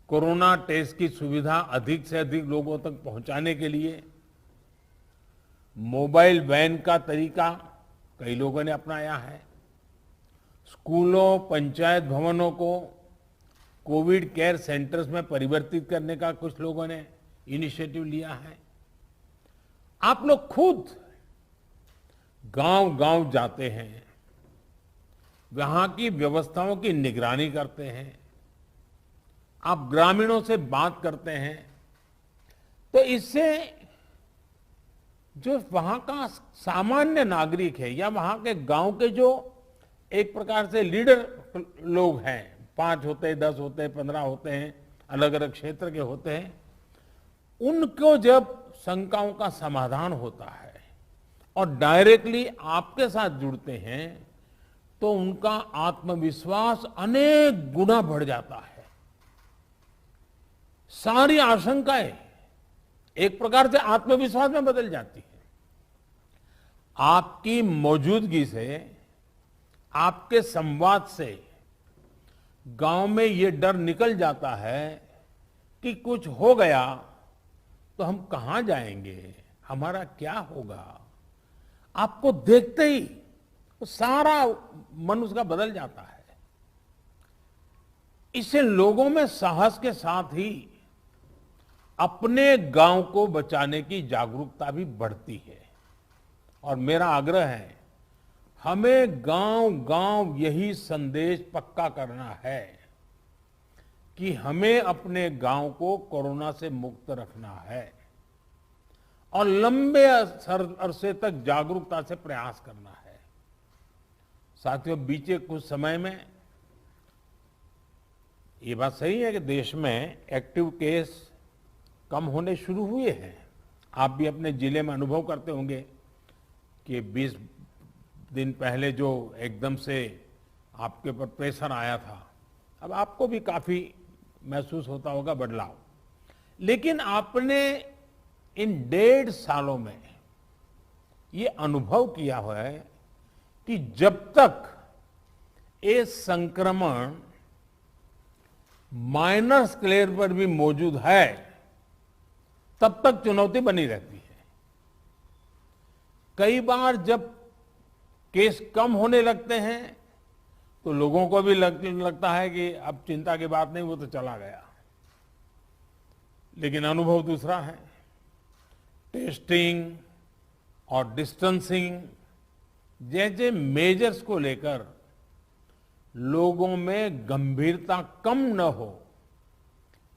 Corona test की सुविधा अधिक से अधिक लोगों तक पहुंचाने के लिए मोबाइल वैन का तरीका कई लोगों ने अपनाया है। स्कूलों, पंचायत भवनों को कोविड केयर सेंटर्स में परिवर्तित करने का कुछ लोगों ने इनिशिएटिव लिया है। आप लोग खुद गांव-गांव जाते हैं, वहां की व्यवस्थाओं की निगरानी करते हैं, आप ग्रामीणों से बात करते हैं, तो इससे जो वहां का सामान्य नागरिक है या वहां के गांव के जो एक प्रकार से लीडर लोग हैं, 5 होते हैं, 10 होते हैं, 15 होते हैं, अलग अलग क्षेत्र के होते हैं, उनको जब शंकाओं का समाधान होता है और डायरेक्टली आपके साथ जुड़ते हैं तो उनका आत्मविश्वास अनेक गुना बढ़ जाता है। सारी आशंकाएं एक प्रकार से आत्मविश्वास में बदल जाती है। आपकी मौजूदगी से, आपके संवाद से गांव में ये डर निकल जाता है कि कुछ हो गया तो हम कहां जाएंगे, हमारा क्या होगा। आपको देखते ही तो सारा मन उसका बदल जाता है। इससे लोगों में साहस के साथ ही अपने गांव को बचाने की जागरूकता भी बढ़ती है। और मेरा आग्रह है, हमें गांव-गांव यही संदेश पक्का करना है कि हमें अपने गांव को कोरोना से मुक्त रखना है और लंबे अरसे तक जागरूकता से प्रयास करना है। साथियों, बीते कुछ समय में ये बात सही है कि देश में एक्टिव केस कम होने शुरू हुए हैं। आप भी अपने जिले में अनुभव करते होंगे कि 20 दिन पहले जो एकदम से आपके ऊपर प्रेशर आया था, अब आपको भी काफी महसूस होता होगा बदलाव। लेकिन आपने इन 1.5 सालों में ये अनुभव किया हुआ है कि जब तक ये संक्रमण माइनर स्केल पर भी मौजूद है, तब तक चुनौती बनी रहती है। कई बार जब केस कम होने लगते हैं तो लोगों को भी लगता है कि अब चिंता की बात नहीं, वो तो चला गया। लेकिन अनुभव दूसरा है। टेस्टिंग और डिस्टेंसिंग जैसे मेजर्स को लेकर लोगों में गंभीरता कम न हो,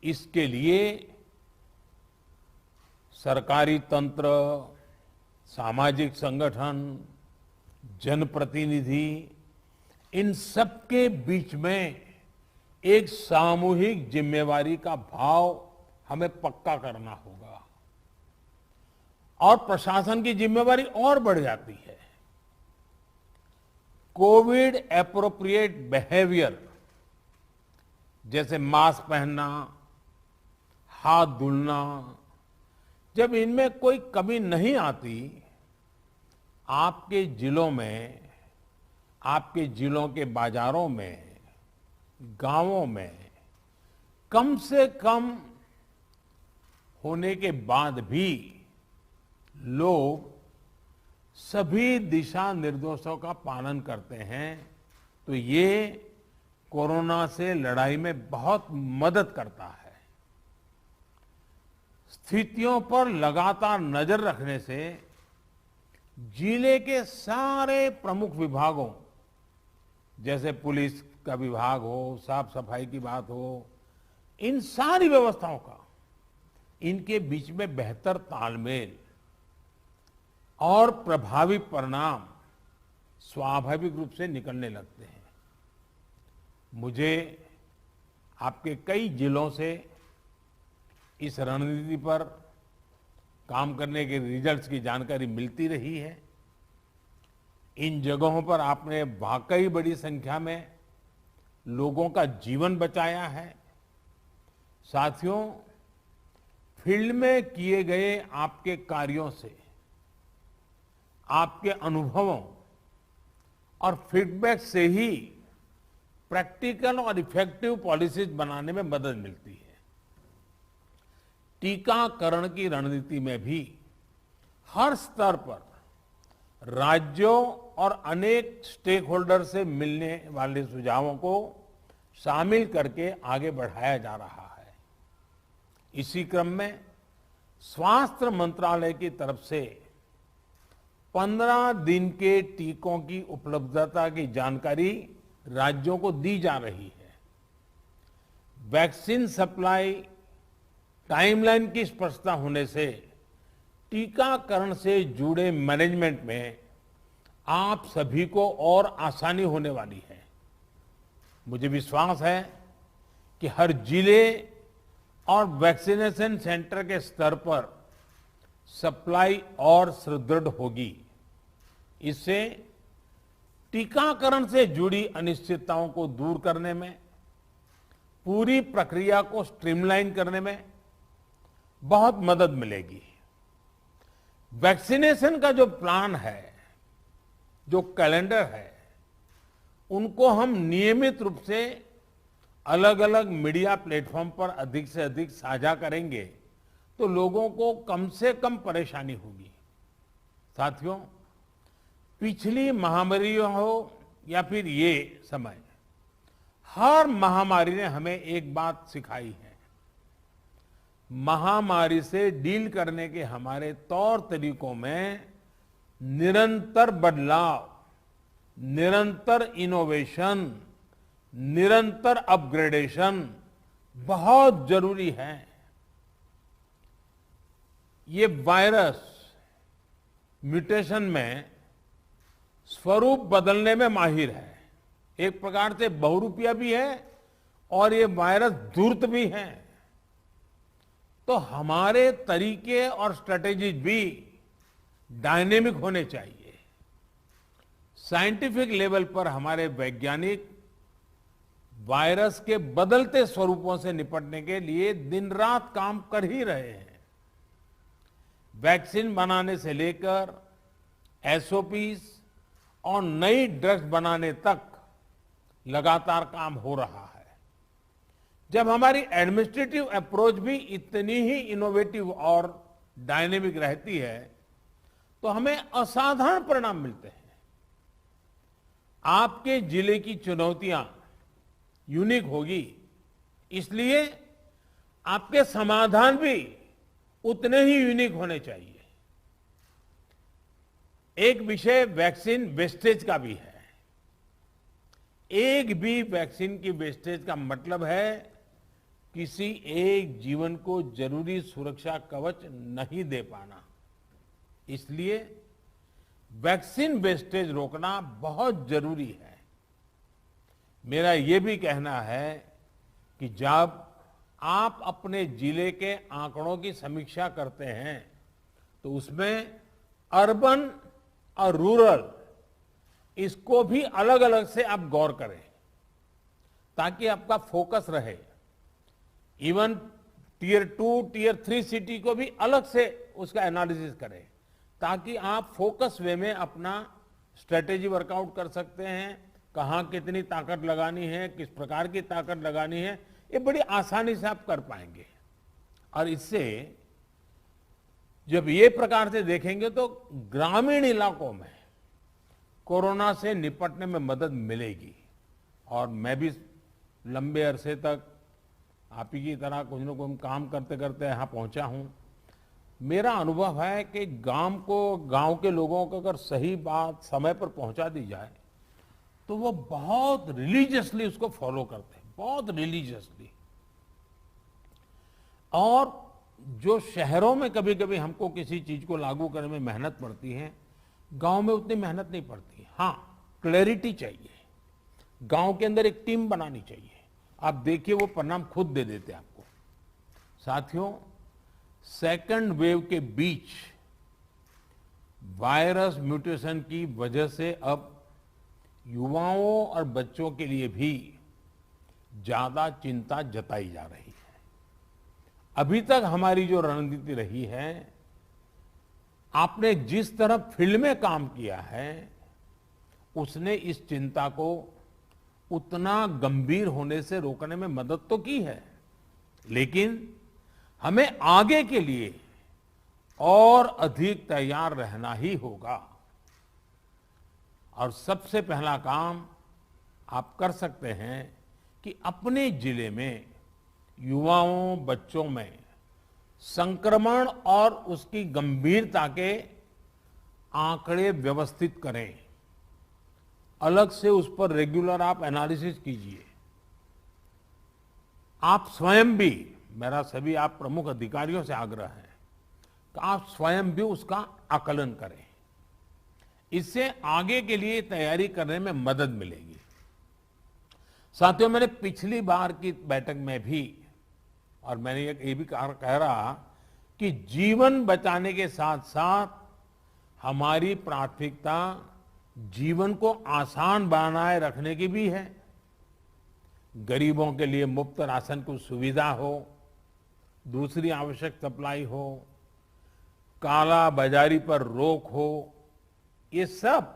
इसके लिए सरकारी तंत्र, सामाजिक संगठन, जनप्रतिनिधि, इन सबके बीच में एक सामूहिक जिम्मेवारी का भाव हमें पक्का करना होगा और प्रशासन की जिम्मेवारी और बढ़ जाती है। कोविड एप्रोप्रिएट बिहेवियर जैसे मास्क पहनना, हाथ धुलना, जब इनमें कोई कमी नहीं आती, आपके जिलों में, आपके जिलों के बाजारों में, गांवों में कम से कम होने के बाद भी लोग सभी दिशा निर्देशों का पालन करते हैं, तो ये कोरोना से लड़ाई में बहुत मदद करता है। स्थितियों पर लगातार नजर रखने से जिले के सारे प्रमुख विभागों, जैसे पुलिस का विभाग हो, साफ सफाई की बात हो, इन सारी व्यवस्थाओं का, इनके बीच में बेहतर तालमेल और प्रभावी परिणाम स्वाभाविक रूप से निकलने लगते हैं। मुझे आपके कई जिलों से इस रणनीति पर काम करने के रिजल्ट्स की जानकारी मिलती रही है। इन जगहों पर आपने वाकई बड़ी संख्या में लोगों का जीवन बचाया है। साथियों, फील्ड में किए गए आपके कार्यों से, आपके अनुभवों और फीडबैक से ही प्रैक्टिकल और इफेक्टिव पॉलिसीज बनाने में मदद मिलती है। टीकाकरण की रणनीति में भी हर स्तर पर राज्यों और अनेक स्टेक होल्डर से मिलने वाले सुझावों को शामिल करके आगे बढ़ाया जा रहा है। इसी क्रम में स्वास्थ्य मंत्रालय की तरफ से 15 दिन के टीकों की उपलब्धता की जानकारी राज्यों को दी जा रही है। वैक्सीन सप्लाई टाइमलाइन की स्पष्टता होने से टीकाकरण से जुड़े मैनेजमेंट में आप सभी को और आसानी होने वाली है। मुझे विश्वास है कि हर जिले और वैक्सीनेशन सेंटर के स्तर पर सप्लाई और सुदृढ़ होगी। इससे टीकाकरण से जुड़ी अनिश्चितताओं को दूर करने में, पूरी प्रक्रिया को स्ट्रीमलाइन करने में बहुत मदद मिलेगी। वैक्सीनेशन का जो प्लान है, जो कैलेंडर है, उनको हम नियमित रूप से अलग अलग मीडिया प्लेटफॉर्म पर अधिक से अधिक साझा करेंगे तो लोगों को कम से कम परेशानी होगी। साथियों, पिछली महामारी हो या फिर ये समय, हर महामारी ने हमें एक बात सिखाई है। महामारी से डील करने के हमारे तौर तरीकों में निरंतर बदलाव, निरंतर इनोवेशन, निरंतर अपग्रेडेशन बहुत जरूरी है। ये वायरस म्यूटेशन में स्वरूप बदलने में माहिर है। एक प्रकार से बहुरूपिया भी है और ये वायरस धूर्त भी है। तो हमारे तरीके और स्ट्रेटेजी भी डायनेमिक होने चाहिए। साइंटिफिक लेवल पर हमारे वैज्ञानिक वायरस के बदलते स्वरूपों से निपटने के लिए दिन रात काम कर ही रहे हैं। वैक्सीन बनाने से लेकर एसओपीज और नई ड्रग्स बनाने तक लगातार काम हो रहा है। जब हमारी एडमिनिस्ट्रेटिव अप्रोच भी इतनी ही इनोवेटिव और डायनेमिक रहती है तो हमें असाधारण परिणाम मिलते हैं। आपके जिले की चुनौतियां यूनिक होगी, इसलिए आपके समाधान भी उतने ही यूनिक होने चाहिए। एक विषय वैक्सीन वेस्टेज का भी है। एक भी वैक्सीन की वेस्टेज का मतलब है किसी एक जीवन को जरूरी सुरक्षा कवच नहीं दे पाना। इसलिए वैक्सीन वेस्टेज रोकना बहुत जरूरी है। मेरा ये भी कहना है कि जब आप अपने जिले के आंकड़ों की समीक्षा करते हैं तो उसमें अर्बन और रूरल, इसको भी अलग अलग से आप गौर करें ताकि आपका फोकस रहे। इवन टियर 2, टियर 3 सिटी को भी अलग से उसका एनालिसिस करें ताकि आप फोकस वे में अपना स्ट्रेटेजी वर्कआउट कर सकते हैं। कहां कितनी ताकत लगानी है, किस प्रकार की ताकत लगानी है, ये बड़ी आसानी से आप कर पाएंगे। और इससे जब ये प्रकार से देखेंगे तो ग्रामीण इलाकों में कोरोना से निपटने में मदद मिलेगी। और मैं भी लंबे अरसे तक आप ही की तरह कुछ न कुछ काम करते करते यहाँ पहुंचा हूं। मेरा अनुभव है कि गांव के लोगों को अगर सही बात समय पर पहुंचा दी जाए तो वो बहुत रिलीजियसली उसको फॉलो करते हैं, बहुत रिलीजियसली। और जो शहरों में कभी कभी हमको किसी चीज को लागू करने में मेहनत पड़ती है, गांव में उतनी मेहनत नहीं पड़ती। हाँ, क्लैरिटी चाहिए, गांव के अंदर एक टीम बनानी चाहिए। आप देखिए वो परिणाम खुद दे देते हैं आपको। साथियों, सेकंड वेव के बीच वायरस म्यूटेशन की वजह से अब युवाओं और बच्चों के लिए भी ज्यादा चिंता जताई जा रही है। अभी तक हमारी जो रणनीति रही है, आपने जिस तरह फील्ड में काम किया है, उसने इस चिंता को उतना गंभीर होने से रोकने में मदद तो की है, लेकिन हमें आगे के लिए और अधिक तैयार रहना ही होगा। और सबसे पहला काम आप कर सकते हैं कि अपने जिले में युवाओं, बच्चों में संक्रमण और उसकी गंभीरता के आंकड़े व्यवस्थित करें। अलग से उस पर रेगुलर आप एनालिसिस कीजिए। आप स्वयं भी, मेरा सभी आप प्रमुख अधिकारियों से आग्रह है कि आप स्वयं भी उसका आकलन करें। इससे आगे के लिए तैयारी करने में मदद मिलेगी। साथियों, मैंने पिछली बार की बैठक में भी, और मैंने ये भी कह रहा कि जीवन बचाने के साथ साथ हमारी प्राथमिकता जीवन को आसान बनाए रखने की भी है। गरीबों के लिए मुफ्त राशन की सुविधा हो, दूसरी आवश्यक सप्लाई हो, काला बाजारी पर रोक हो, ये सब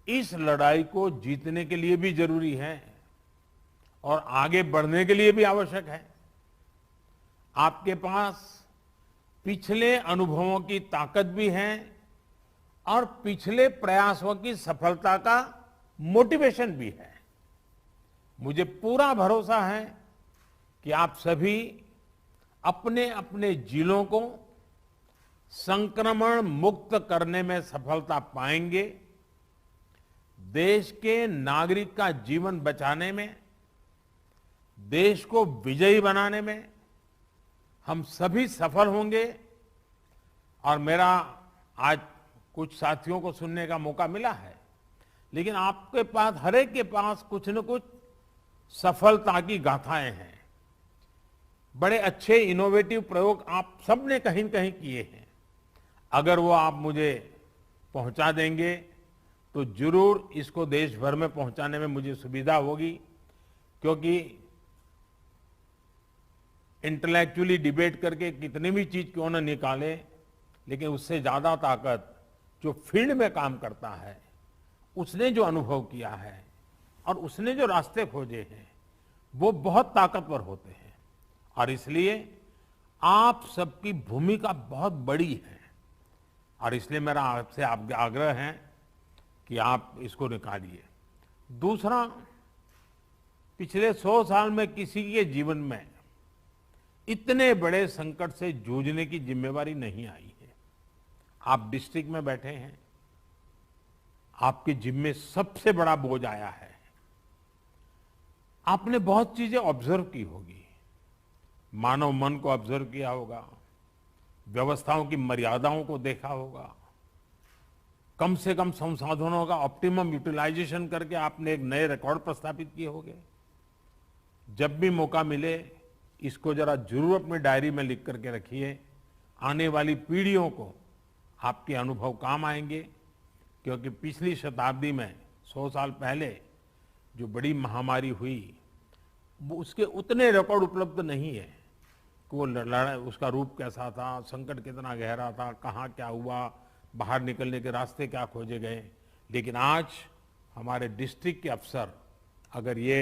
इस लड़ाई को जीतने के लिए भी जरूरी है और आगे बढ़ने के लिए भी आवश्यक है। आपके पास पिछले अनुभवों की ताकत भी है और पिछले प्रयासों की सफलता का मोटिवेशन भी है। मुझे पूरा भरोसा है कि आप सभी अपने अपने जिलों को संक्रमण मुक्त करने में सफलता पाएंगे। देश के नागरिक का जीवन बचाने में, देश को विजयी बनाने में हम सभी सफल होंगे। और मेरा आज कुछ साथियों को सुनने का मौका मिला है, लेकिन आपके पास, हर एक के पास कुछ न कुछ सफलता की गाथाएं हैं। बड़े अच्छे इनोवेटिव प्रयोग आप सबने कहीं न कहीं किए हैं। अगर वो आप मुझे पहुंचा देंगे तो जरूर इसको देश भर में पहुंचाने में मुझे सुविधा होगी, क्योंकि इंटेलेक्चुअली डिबेट करके कितनी भी चीज क्यों न निकाले, लेकिन उससे ज्यादा ताकत जो फील्ड में काम करता है, उसने जो अनुभव किया है और उसने जो रास्ते खोजे हैं, वो बहुत ताकतवर होते हैं। और इसलिए आप सबकी भूमिका बहुत बड़ी है और इसलिए मेरा आपसे आग्रह है कि आप इसको निकालिए। दूसरा, पिछले 100 साल में किसी के जीवन में इतने बड़े संकट से जूझने की जिम्मेवारी नहीं आई है। आप डिस्ट्रिक्ट में बैठे हैं, आपके जिम्मे सबसे बड़ा बोझ आया है। आपने बहुत चीजें ऑब्जर्व की होगी, मानव मन को ऑब्जर्व किया होगा, व्यवस्थाओं की मर्यादाओं को देखा होगा, कम से कम संसाधनों का ऑप्टिमम यूटिलाइजेशन करके आपने एक नए रिकॉर्ड प्रस्थापित किए होंगे। जब भी मौका मिले इसको जरा जरूर अपनी डायरी में लिख करके रखिए। आने वाली पीढ़ियों को आपके अनुभव काम आएंगे, क्योंकि पिछली शताब्दी में 100 साल पहले जो बड़ी महामारी हुई, वो उसके उतने रिकॉर्ड उपलब्ध नहीं है कि वो लड़ाई, उसका रूप कैसा था, संकट कितना गहरा था, कहाँ क्या हुआ, बाहर निकलने के रास्ते क्या खोजे गए। लेकिन आज हमारे डिस्ट्रिक्ट के अफसर अगर ये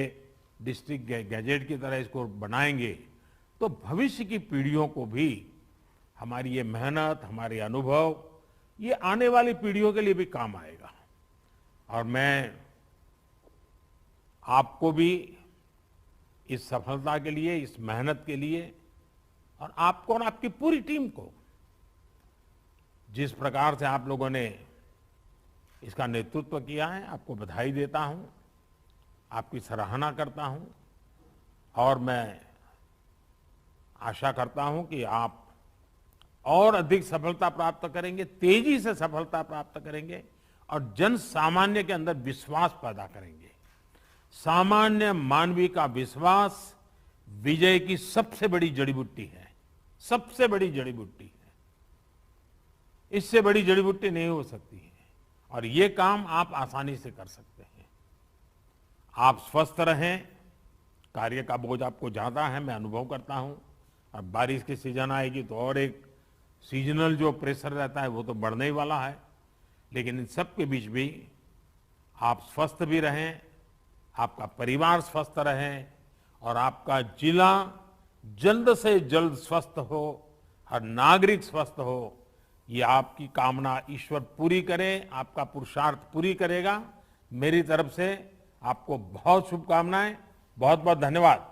डिस्ट्रिक्ट गैजेट की तरह इसको बनाएंगे तो भविष्य की पीढ़ियों को भी हमारी ये मेहनत, हमारे अनुभव, ये आने वाली पीढ़ियों के लिए भी काम आएगा। और मैं आपको भी इस सफलता के लिए, इस मेहनत के लिए, और आपको और आपकी पूरी टीम को, जिस प्रकार से आप लोगों ने इसका नेतृत्व किया है, आपको बधाई देता हूं, आपकी सराहना करता हूं। और मैं आशा करता हूं कि आप और अधिक सफलता प्राप्त करेंगे, तेजी से सफलता प्राप्त करेंगे और जन सामान्य के अंदर विश्वास पैदा करेंगे। सामान्य मानवीय का विश्वास विजय की सबसे बड़ी जड़ी बूटी है, सबसे बड़ी जड़ी बूटी है। इससे बड़ी जड़ी बूटी नहीं हो सकती है और ये काम आप आसानी से कर सकते हैं। आप स्वस्थ रहें, कार्य का बोझ आपको ज्यादा है, मैं अनुभव करता हूं। अब बारिश की सीजन आएगी तो और एक सीजनल जो प्रेशर रहता है वो तो बढ़ने ही वाला है, लेकिन इन सब के बीच भी आप स्वस्थ भी रहें, आपका परिवार स्वस्थ रहे और आपका जिला जल्द से जल्द स्वस्थ हो, हर नागरिक स्वस्थ हो, ये आपकी कामना ईश्वर पूरी करे, आपका पुरुषार्थ पूरी करेगा। मेरी तरफ से आपको बहुत शुभकामनाएं, बहुत बहुत धन्यवाद।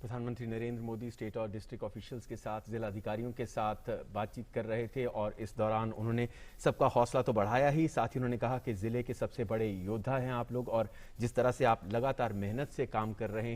प्रधानमंत्री नरेंद्र मोदी स्टेट और डिस्ट्रिक्ट ऑफिशियल्स के साथ, जिला अधिकारियों के साथ बातचीत कर रहे थे और इस दौरान उन्होंने सबका हौसला तो बढ़ाया ही, साथ ही उन्होंने कहा कि जिले के सबसे बड़े योद्धा हैं आप लोग और जिस तरह से आप लगातार मेहनत से काम कर रहे हैं